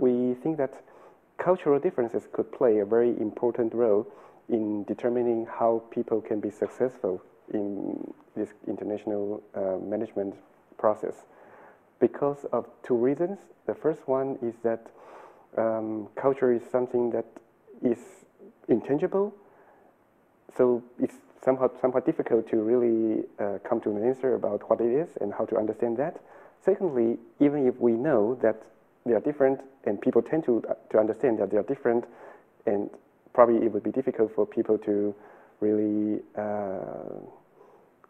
we think that cultural differences could play a very important role in determining how people can be successful in this international management process, because of two reasons. The first one is that culture is something that is intangible, so it's somewhat difficult to really come to an answer about what it is and how to understand that. Secondly, even if we know that they are different, and people tend to understand that they are different, and probably it would be difficult for people to really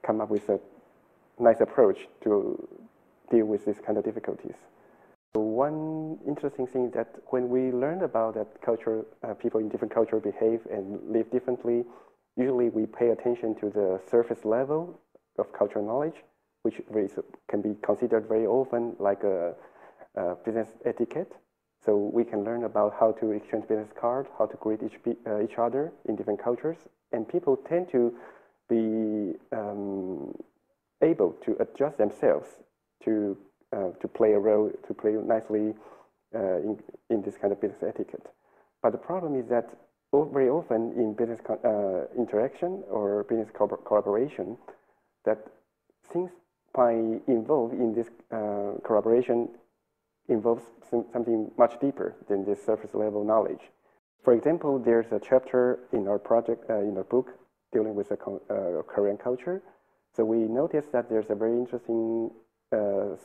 come up with a nice approach to deal with these kind of difficulties. So one interesting thing is that when we learn about that culture, people in different cultures behave and live differently, usually we pay attention to the surface level of cultural knowledge, which can be considered very often like a business etiquette. So we can learn about how to exchange business cards, how to greet each other in different cultures, and people tend to be able to adjust themselves to play a role, to play nicely in this kind of business etiquette. But the problem is that very often in business interaction or business collaboration, that things by involved in this collaboration involves something much deeper than this surface level knowledge. For example, there's a chapter in our project, in our book, dealing with Korean culture. So we noticed that there's a very interesting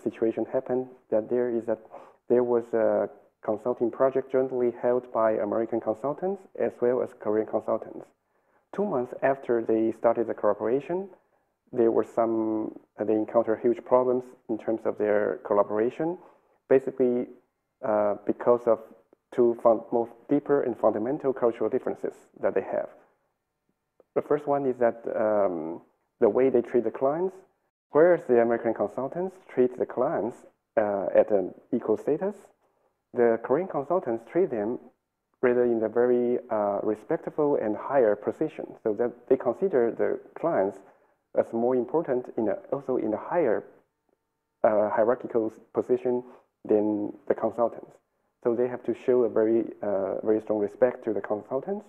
situation happened, that there was a consulting project jointly held by American consultants as well as Korean consultants. 2 months after they started the cooperation, they encountered huge problems in terms of their collaboration, basically because of two more deeper and fundamental cultural differences that they have. The first one is that the way they treat the clients, whereas the American consultants treat the clients at an equal status, the Korean consultants treat them rather in a very respectful and higher position, so that they consider the clients as more important, also in a higher hierarchical position than the consultants. So they have to show a very strong respect to the consultants.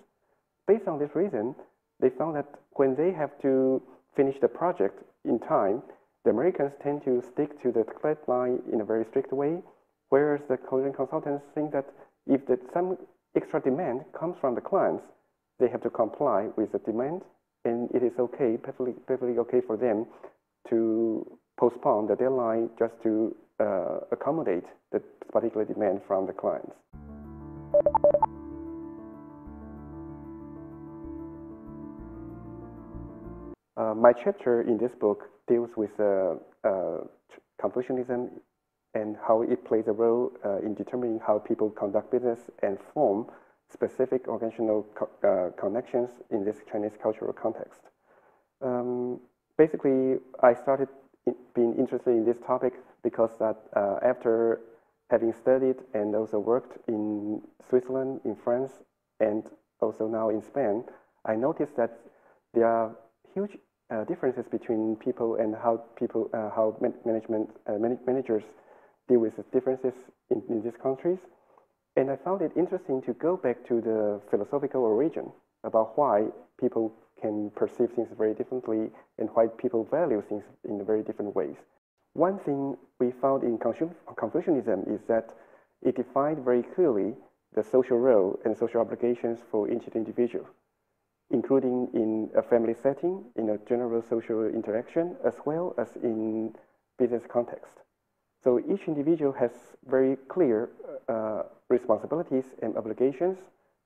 Based on this reason, they found that when they have to finish the project in time, the Americans tend to stick to the deadline in a very strict way, whereas the Korean consultants think that if some extra demand comes from the clients, they have to comply with the demand, and it is okay, perfectly okay for them to postpone the deadline just to accommodate the particular demand from the clients. My chapter in this book deals with Confucianism and how it plays a role in determining how people conduct business and form specific organizational connections in this Chinese cultural context. Basically, I started being interested in this topic because that after having studied and also worked in Switzerland, in France, and also now in Spain, I noticed that there are huge differences between people and how managers deal with the differences in these countries. And I found it interesting to go back to the philosophical origin about why people can perceive things very differently and why people value things in very different ways. One thing we found in Confucianism is that it defined very clearly the social role and social obligations for each individual, including in a family setting, in a general social interaction, as well as in business context. So each individual has very clear responsibilities and obligations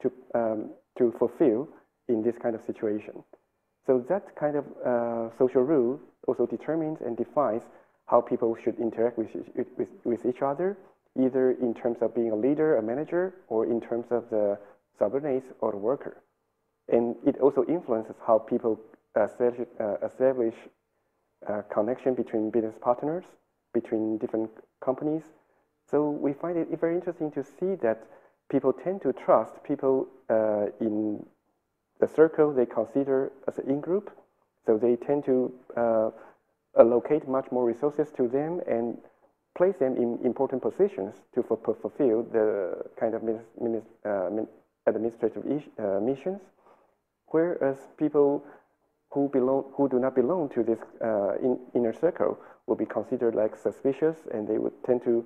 to fulfill in this kind of situation. So that kind of social rule also determines and defines how people should interact with each other, either in terms of being a leader, a manager, or in terms of the subordinates or the worker. And it also influences how people establish connection between business partners, between different companies. So we find it very interesting to see that people tend to trust people in the circle they consider as an in-group. So they tend to allocate much more resources to them and place them in important positions to fulfill the kind of administrative missions, whereas people who do not belong to this inner circle will be considered like suspicious, and they would tend to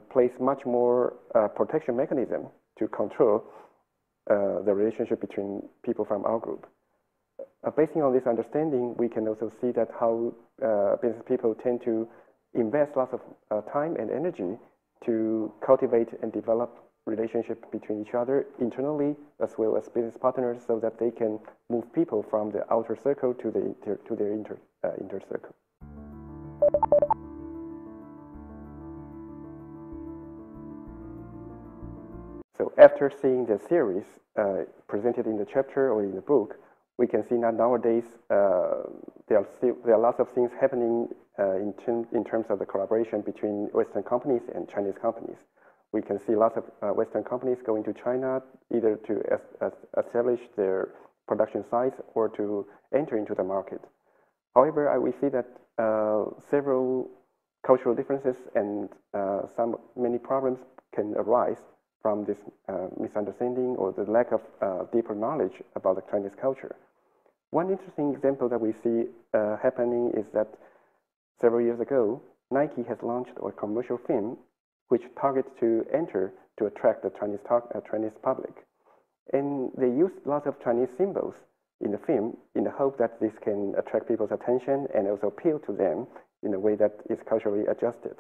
place much more protection mechanism to control the relationship between people from our group. Basing on this understanding, we can also see that how business people tend to invest lots of time and energy to cultivate and develop relationship between each other internally as well as business partners, so that they can move people from the outer circle to their inner circle. So after seeing the series presented in the chapter or in the book, we can see that nowadays there are lots of things happening in terms of the collaboration between Western companies and Chinese companies. We can see lots of Western companies going to China either to establish their production sites or to enter into the market. However, we see that several cultural differences and many problems can arise from this misunderstanding or the lack of deeper knowledge about the Chinese culture. One interesting example that we see happening is that several years ago, Nike has launched a commercial film which targets to enter to attract the Chinese public. And they used lots of Chinese symbols in the film in the hope that this can attract people's attention and also appeal to them in a way that is culturally adjusted.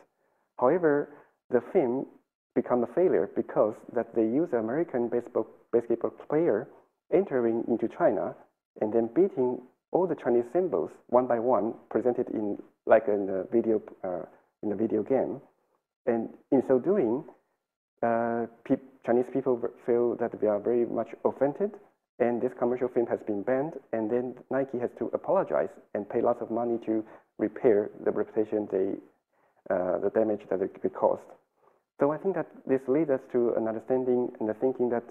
However, the film became a failure because that they used an American basketball player entering into China and then beating all the Chinese symbols one by one, presented in like in a video game. And in so doing, Chinese people feel that they are very much offended, and this commercial film has been banned, and then Nike has to apologize and pay lots of money to repair the reputation the damage that it caused. So I think that this leads us to an understanding and the thinking that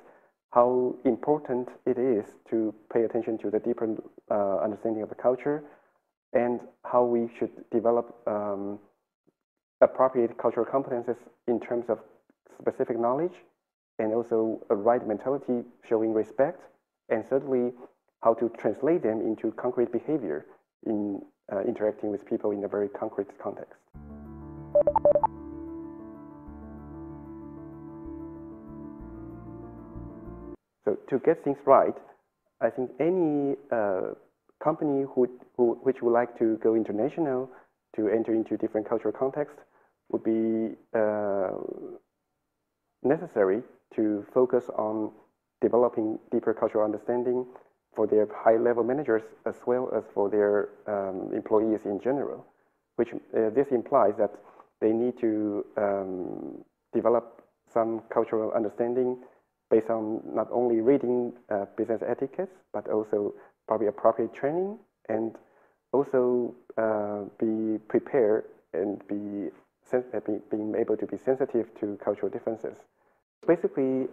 how important it is to pay attention to the deeper understanding of the culture, and how we should develop appropriate cultural competences in terms of specific knowledge, and also a right mentality showing respect, and certainly how to translate them into concrete behavior in interacting with people in a very concrete context. So to get things right, I think any company which would like to go international, to enter into different cultural contexts, would be necessary to focus on developing deeper cultural understanding for their high-level managers as well as for their employees in general, which this implies that they need to develop some cultural understanding based on not only reading business etiquette, but also probably appropriate training, and also be prepared and being able to be sensitive to cultural differences. Basically,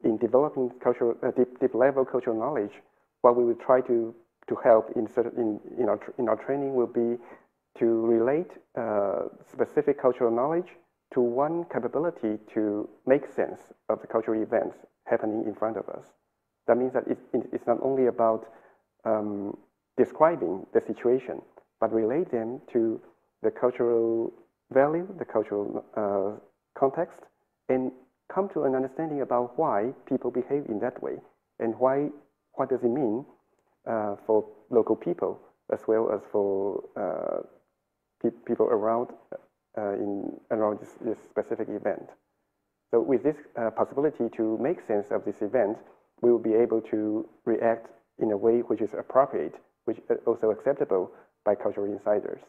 in developing cultural, deep level cultural knowledge, what we will try to help in our training will be to relate specific cultural knowledge to one capability to make sense of the cultural events happening in front of us. That means that it's not only about describing the situation, but relate them to the cultural value, the cultural context, and come to an understanding about why people behave in that way, and what does it mean for local people as well as for people around this specific event. So with this possibility to make sense of this event, we will be able to react in a way which is appropriate, which is also acceptable by cultural insiders.